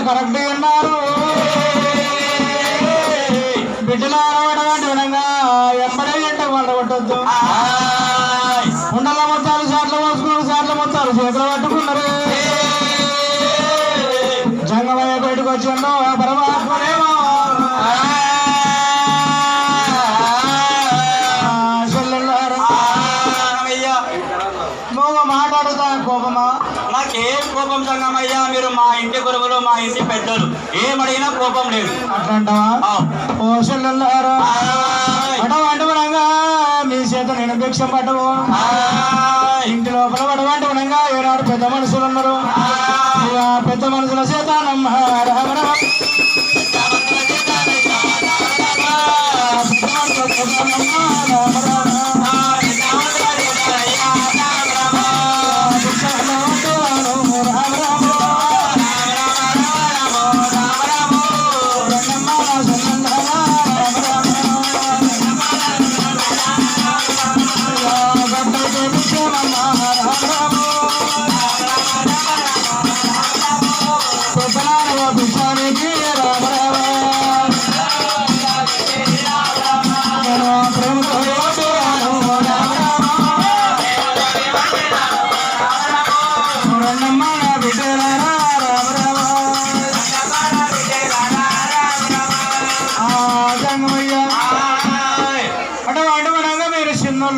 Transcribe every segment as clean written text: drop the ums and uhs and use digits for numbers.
Correct అన్నారు. బిడ్డలు ఆడవాడు వినంగా ఎంబడే ఎంట వాళ్ళ కొట్టద్దు. ఉండల మొత్తాలు సార్లు మోసుకున్నారు, సార్లు మొత్తాలు చేతులు పట్టుకున్నారు. జంగమయ్య బయటకు వచ్చిందో పరమాత్మనేమో మాట్లాడుతా. కోపమా? నాకేం కోపం సంగమయ్యా, మీరు మా ఇంటి గురువులు, మా ఇంటి పెద్దలు, ఏమడిగినా కోపం లేదు. అట్లాంటావా? ఓ చెల్లెల్లారా, అడవంటునంగా మీ చేత నేను భిక్ష పట్టవు. ఇంటి లోపల పడవంటునంగా ఏనాడు పెద్ద మనుషులు ఉన్నారు. పెద్ద మనుషుల చేత నమ్మ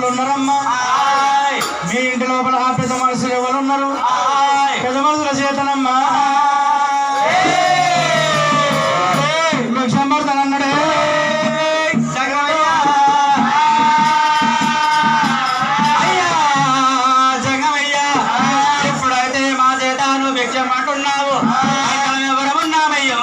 ఉన్నారమ్మా. మీ ఇంటి లోపల పెద్ద మనుషులు ఎవరు ఉన్నారు? పెద్ద మనుషుల చేతనమ్మా భిక్షం పడతానన్నాడే. అయ్యా జంగమయ్యా, ఎప్పుడైతే మా చేత నువ్వు భిక్షం అంటున్నావు, ఎవరమున్నామయ్యో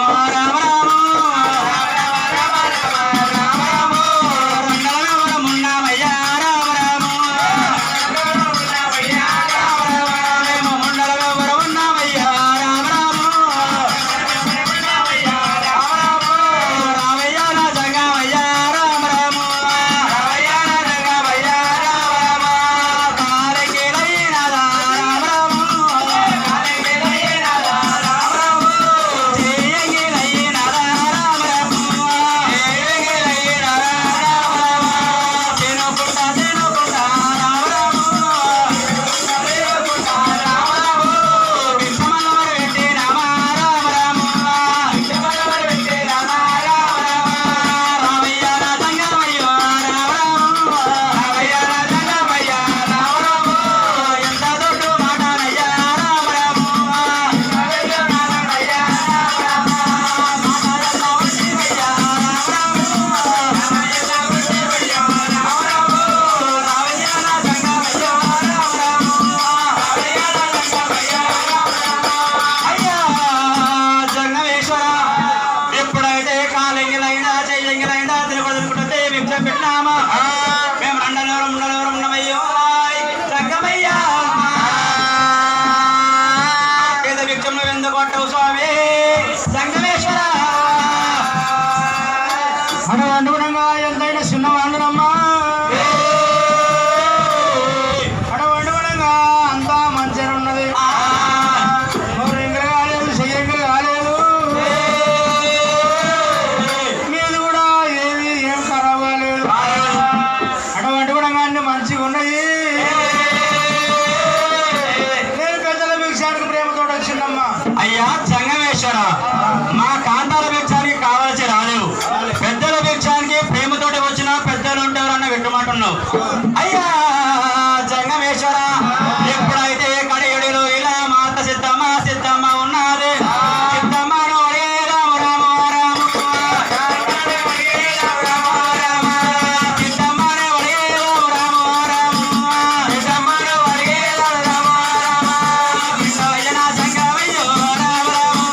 అడవంటునంగా ఎంతైనా చిన్నవాళ్ళనమ్మా. అడవంటునంగా అంతా మంచిగా ఉన్నది. నోరెంగలు కాలేదు, చెయ్యంగలు కాలేదు. మీది కూడా ఏది ఏం ఖరాబ్ కాలేదు. అడవంటునంగా అన్ని మంచిగా ఉన్నాయి. నేను పెద్దల భిక్షానికి ప్రేమతో వచ్చిందమ్మా. అయ్యా జంగమేశ్వర, మా కాంతాల భిక్షానికి కావాల్సి రాలేవు. పెద్దల భిక్షానికి ప్రేమతోటి వచ్చిన పెద్దలు ఉంటారన్న విట్టుమంటున్నావు. అయ్యా జంగమేశ్వర, ఎప్పుడైతే కడిగడిలో ఇలా మాత సిద్ధమ్మ సిద్ధమ్మ ఉన్నది, సిద్ధమ్మను ఒరే రామ రామ రామ, సిద్ధమ్మను ఒరే రామ రామ రామ, సిద్ధమ్మను ఒరే రామ రామ రామ, జంగమయ్యో రామ రామ,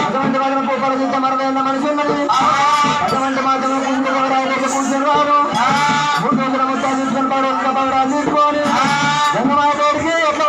అటువంటి మాత్రం పూపల తీస్తే మరదైన మనిషి ఉన్నది అటువంటి మాత్రం కూర్చొని రాదు 3 రోజుల ముత్యాలు తీసుకుంటాడు ఒక్క పవరాలు తీసుకొని గంగమాదేవికి ఎట్లా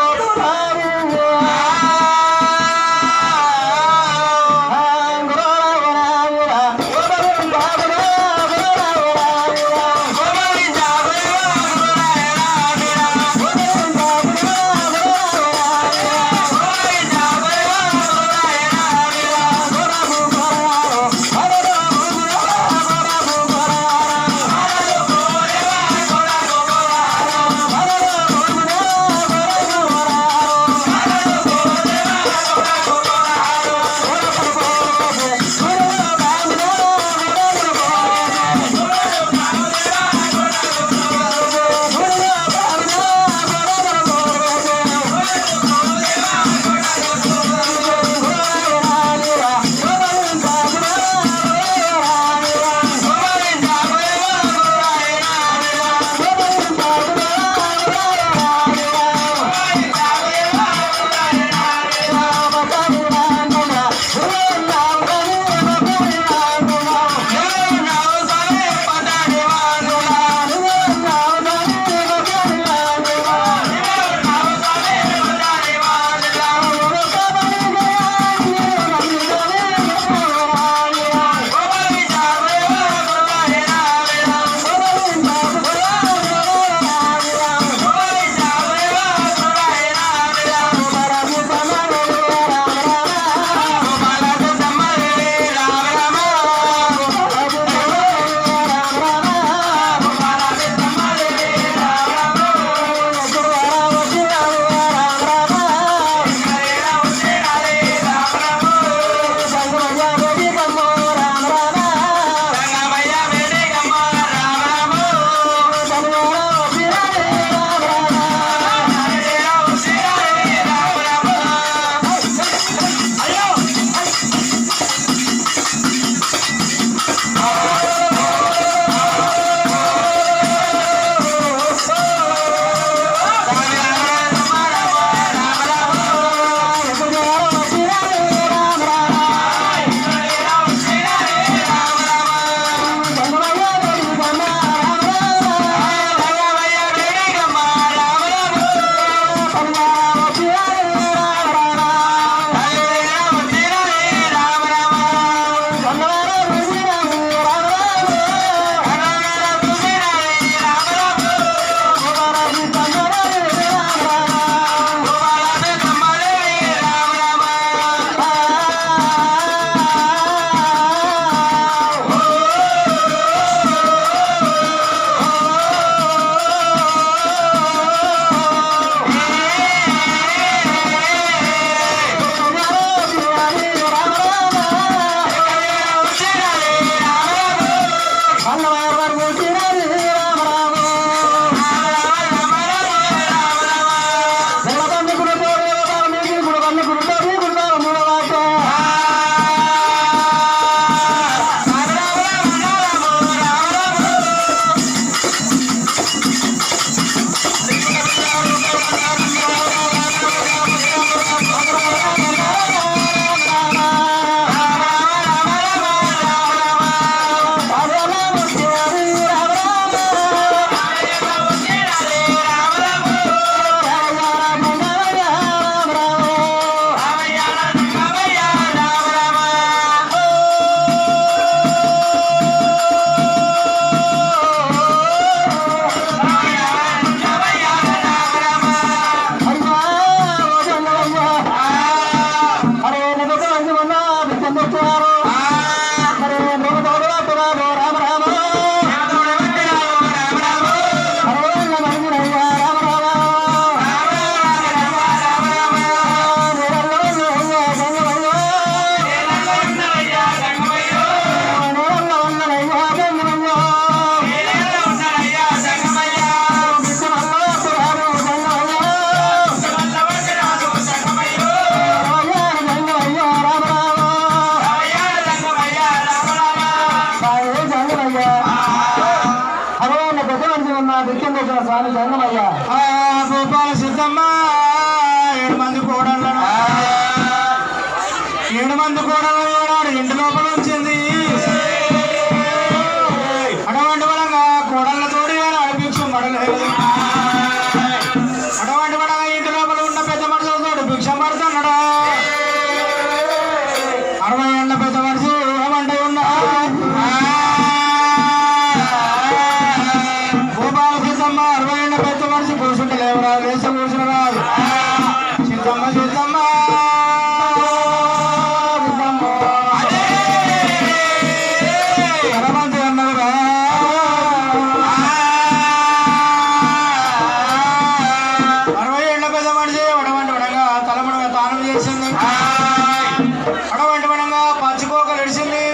అడవంటి వనంగా పచ్చికోకలు ఇడిచింది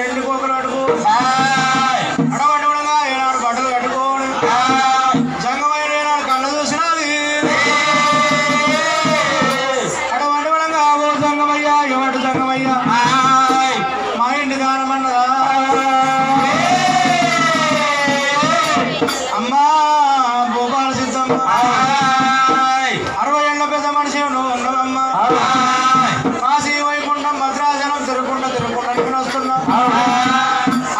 ఎండుకోకలు అడుగు అడవంటి వనంగా ఏనాడు బట్టలు కట్టుకోని జంగమైన ఏనాడు కళ్ళు చూసినది అడవంటి వనంగా ఓ జంగమయ్యా ఎవడు జంగమయ్యా మా ఇంటి దానమన్నదా అమ్మా భూపాల సిద్ధం 60 ఏళ్ళ పెద్ద మనిషి నువ్వు ఉండవమ్మా కాశీ వైకుంఠం భద్రాచలం తిరుగుకుంటా నేను వస్తున్నా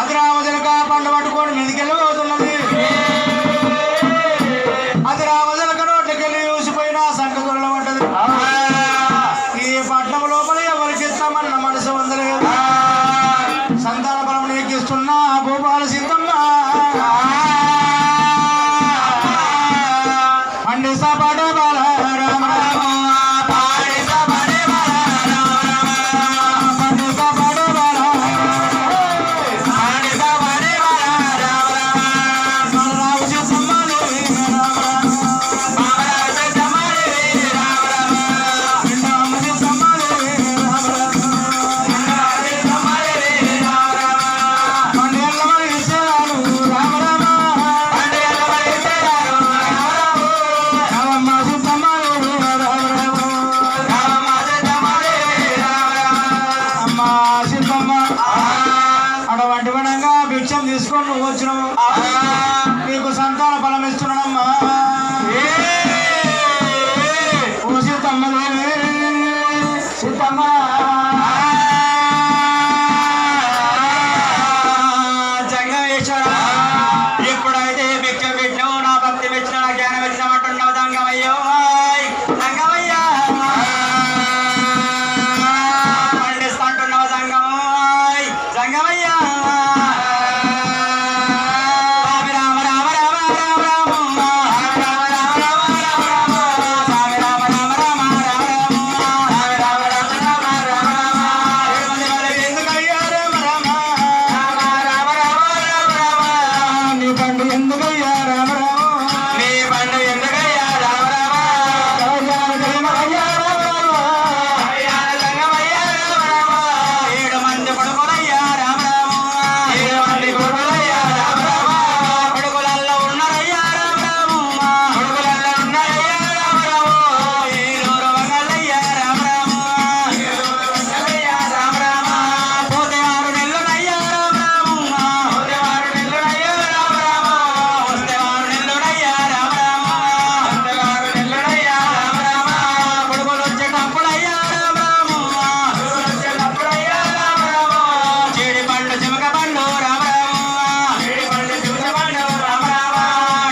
అది రామజలక పండు పట్టుకొని మీదికెళ్ళిపోతున్నది అది రామజలక రోడ్లకెళ్ళి ఊసిపోయినా సంకతుల పడ్డది ఈ పట్నం లోపల ఎవరికి ఇస్తామన్న మనసు వందలేదు సంతాన బలం నీకిస్తున్నా భూపాల సిద్ధమ్మ పండిస్తా పాట బాల రామ రామ పండిస్తా పాట బాల రామ సిద్ధమ్మ అటువంటి వనంగా భిక్షం తీసుకొని నువ్వు వచ్చినావు నీకు సంతాన ఫలం ఇస్తున్నాడమ్మా ఓ సీతమ్మ సీతమ్మ జంగమేశ్వర ఎప్పుడైతే భిక్షం పెట్టినావు నా భక్తి మెచ్చిన నా జ్ఞానం మెచ్చినమంటున్నావు జంగమయ్యో జంగమయ్యా పండిస్తా అంటున్నావు జంగమోయ్ జంగమయ్యా రామ రామ రామ రామ రామ ఎందుకయ్యా రామ రామ నీ పండు ఎందుకయ్యా రామ రామ నీ పండు ఎందుకయ్యా రామ రామ అయ్యా రామ రామ జంగమయ్యా రామ రామ 7 మంది కొడుకులయ్యా రామ రామ 7 మంది కొడుకులయ్యా రామ రామ కొడుకులల్లో ఉన్నారయ్యా రామ రామ కొడుకులల్లో ఉన్నారయ్యా రామ రామ ఏలూరు వంగలయ్యా రామ రామ ఏలూరు వంగలయ్యా రామ రామ పోతే 6 నెలలునయ్యా రామ రామ పోతే 6 నెలలునయ్యా రామ రామ వస్తే 6 నెలలునయ్యా రామ రామ వస్తే 6 నెలలునయ్యా రామ రామ కొడుకులు వచ్చేటప్పుడయ్యా రామ రామ కొడుకులు వచ్చేటప్పుడయ్యా రామ రామ చేడి పండు చిమక పండు రామ రామ చేడి పండు చిమక పండు రామ రామ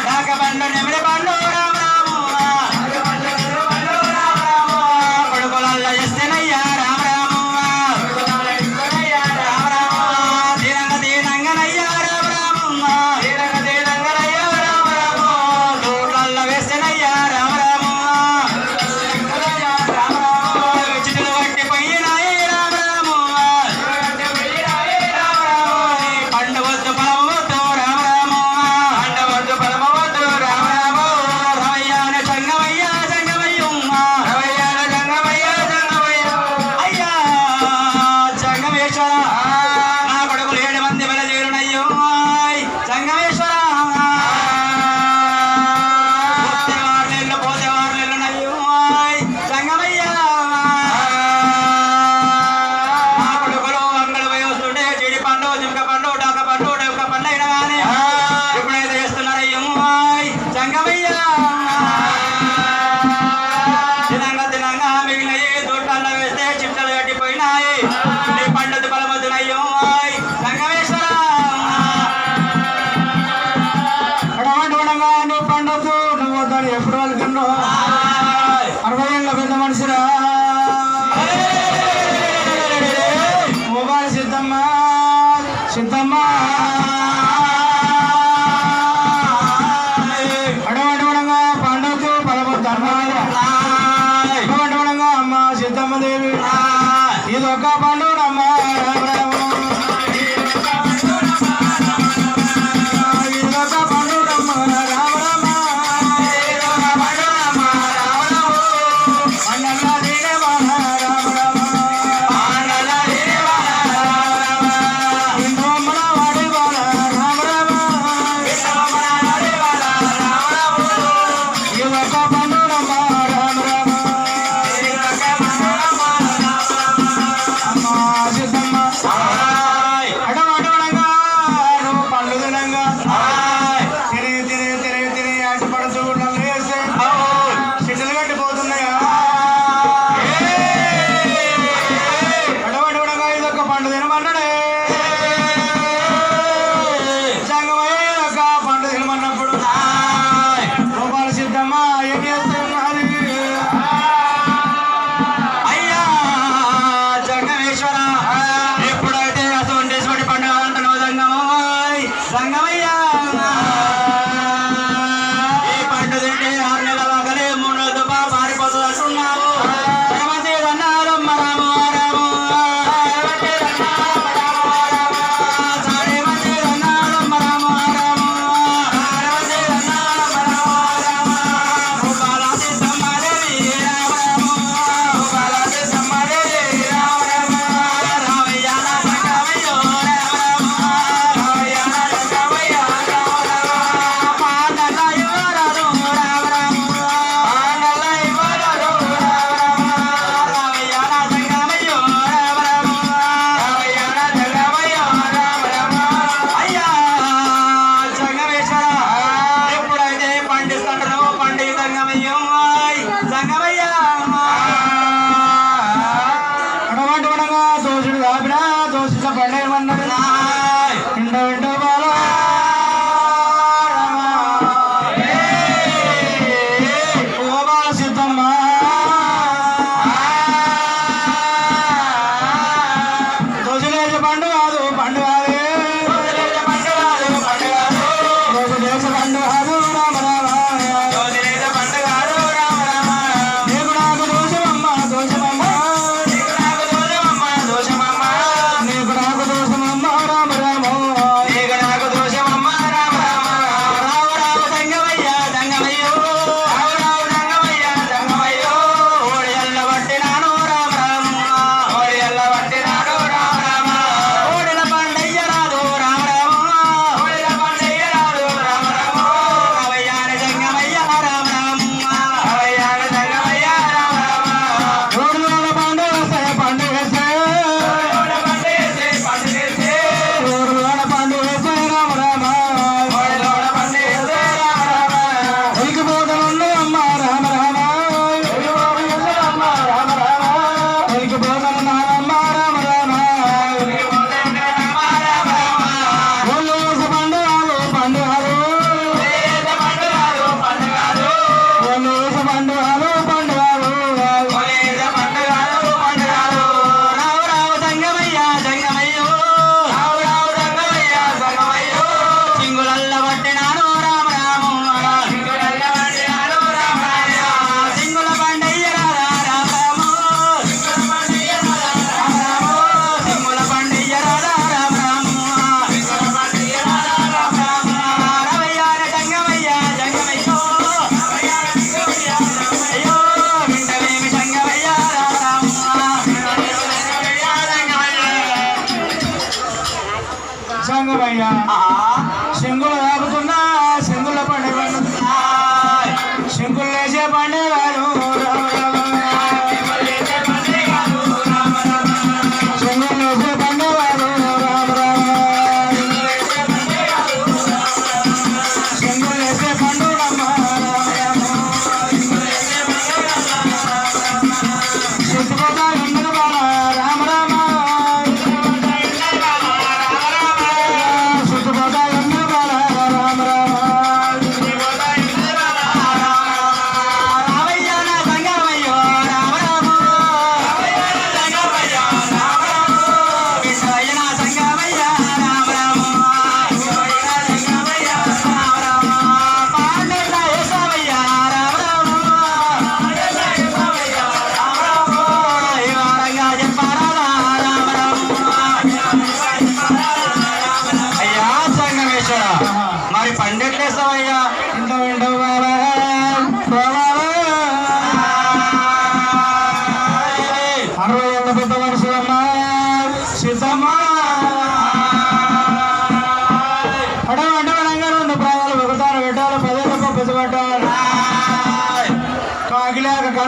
డాక పండు నెమిలి పండు రామ రామ డాక పండు నెమిలి పండు రామ రామ కొడుకులల్ల చేస్తేనయ్యా రామ రామ కొడుకులల్ల చేస్తేనయ్యా రామ రామ దీనంగనయ్యా రామ రామ దీనంగనయ్యా రామ రామ దూర్లల్ల వేస్తేనయ్యా రామ రామ రామ రామ చిటులు పట్టి పోయినాయి రామ రామ పండు వద్దు పొలం వద్దు రామ రామ పండు వద్దు పొలం వద్దు రామ రామ రవయ్యాన జంగమయ్యా జంగమయ్యమ్మ రవయ్యాన జంగమయ్యా జంగమయ్య అయ్యా జంగమేశ్వర నా కొడుకులు 7 మంది బలజేరునయ్యో జంగమేశ్వర వస్తే 6 నెలలు పోతే 6 నెలలునయ్యో జంగమయ్యా నా కొడుకులు అంగడి పోయి వస్తుంటే చెడి పండు జింక పండు డాక పండు డెక్క పండు అయినా కానీ ఎప్పుడైతే చేస్తున్నారయ్యో జంగమయ్యా తినంగా మిగిలినవి దొడ్డల్లో వేస్తే చిట్టలు కట్టిపోయినాయి నీ పండుది బలమద్దునయ్యో జంగమేశ్వర అటువంటి వనంగా నీ పండొద్దు నువ్వు దాన్ని ఎప్పుడు వెళ్తున్నావు 60 ఏళ్ళ పెద్ద మనిషిరా భూపాల సిద్ధమ్మ సిద్ధమ్మ అటువంటి వనంగా పండొద్దు పలవద్దు అన్నాడు అటువంటి వనంగా అమ్మ సిద్ధమ్మ దేవి ఇదొక పండుగమ్మ రామ రామ ఇదొక పండుగమ్మ రామ రామ పండల్ల దీనే మన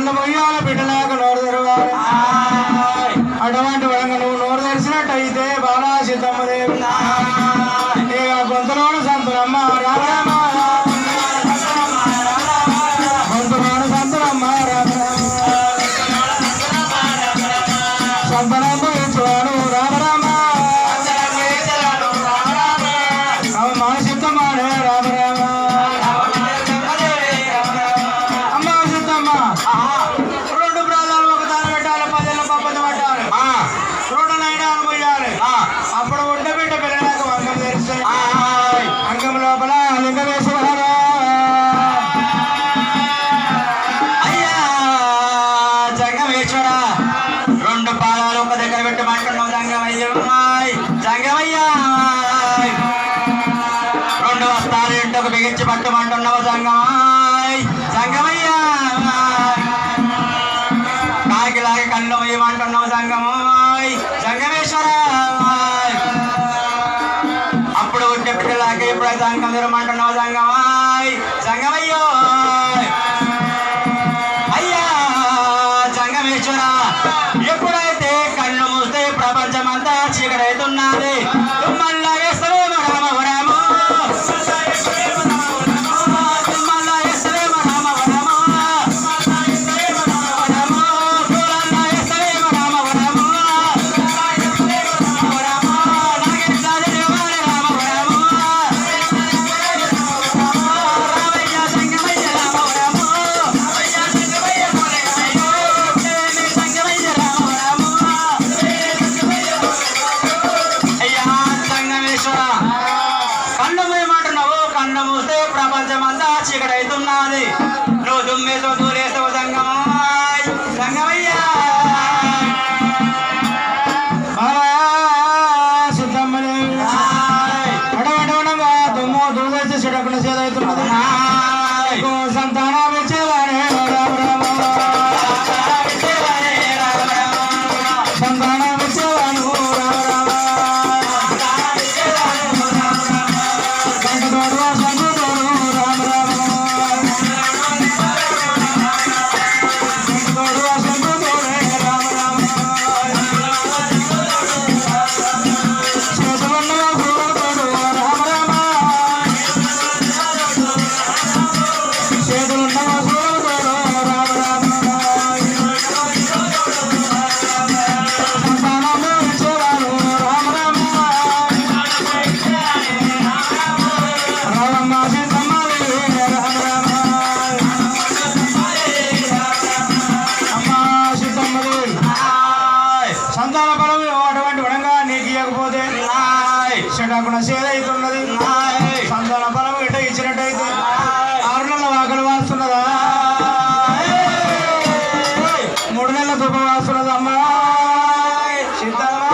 కళ్ళు మొయ్యాల బిడ్డలాగా నోరు తెరవాలి అటువంటి వరంగా నువ్వు నోరు తెరిచినట్టయితే బాలా సీతమ్మదేవి ఇక గొంతులోను సంతులమ్మ రామరామ గొంతులోను సంతులమ్మ రామరామ సంతనమ్మ ఇచ్చువాను రామరామ అమ్మ సీతమ్మనే రామరామ అమ్మ సీతమ్మ రెండు ప్రాణాలు ఒక దాని పెట్టాలి 10 ఏళ్ళ పప్పది పట్టాలి రెండు నైనాలు పోయాలి అప్పుడు ఉండబిడ్డ పిల్లలకు అంగం తెరిస్తే అంగం లోపల లింగ వేసేవారా అయ్యా జంగమేశ్వర రెండు పాదాలు ఒక దగ్గర పెట్టమంటున్నావు జంగమయ్య జంగమయ్యా రెండు వస్తాలు ఇంటకు బిగించి పట్టమంటున్నావు జంగమయ్యా కాకిలాగి కళ్ళు వేయమంటున్నావు జంగమేశ్వర అప్పుడు ఉంటే బిడ్డలాగే ఎప్పుడైతే అంగం తెరమంటున్నావు జంగమయ్యో అయ్యా జంగమేశ్వర ఎప్పుడైతే కళ్ళు మూస్తే ప్రపంచమంతా చీకటైతున్నది తుమ్మల్లా వేస్తవేమో రామవరము తుమ్మల్లా వేస్తవేమో రామవరము పూలన్నా వేస్తవేమో రామవరము నాగెట్లా దేవాలే రామవరము రామయ్య జంగమయ్య రామవరము జంగమయ్య రామవరము అయ్యా జంగమేశ్వర కళ్ళు మూయమంటున్నావు కళ్ళు మూస్తే ప్రపంచమంతా చీకటైతున్నది నువ్వు దుమ్మేతో దూరేస్తావు జంగమయ్యా బాలా సీతమ్మదేవి అడవడవడంగా దుమ్ము దూరేసి చెడకుండా చేదవుతున్నది సంతానం ఇచ్చేవాడే రామరామ సంతానం ఇచ్చేవాడు రామరామ సంతోడు సంతోడు రామరామ సంతోడు సంతోడే రామరామ చేతులున్న పూలతోడు రామరామ చేతులున్న పూలతోడు రామరామ సంతానము ఇచ్చేవాడు రామరామ రామమ్మ సీతమ్మదేవి రామరామ అమ్మ సీతమ్మదేవి సంతాన బలం అటువంటి వడంగా నీకు ఇవ్వకపోతే చెడకున సేదవుతున్నది సంతాన బలం ఇట ఇచ్చినట్టయితే 6 నెలల వాకలు వాస్తున్నదా 3 నెలల తుప వాస్తున్నది అమ్మా సీతమ్మ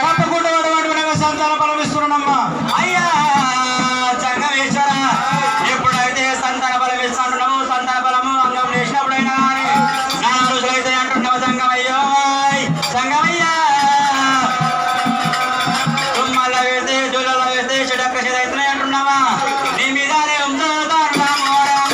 తప్పకుండా అటువంటి వడంగా సంతాన బలం ఇస్తున్నానమ్మా అయ్యా జంగమేశ్వర ఎప్పుడైతే సంతాన బలం ఇస్తాంటున్నావు సంతాన బలము అంగం చేసినప్పుడైనా నా రుజులైతే అంటున్నావు జంగమయ్యా తుమ్మల్ల వేస్తే జూలలో వేస్తే చెడక్క చెదైతున్నాయి అంటున్నావా నీ మీదనే ఉంచుతాను రామవరం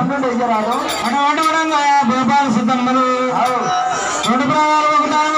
కంప్లీట్ ఇచ్చారు అటు అటు గోపాల సిద్ధమ్మలు రెండు ప్రాణాలు ఒకటారు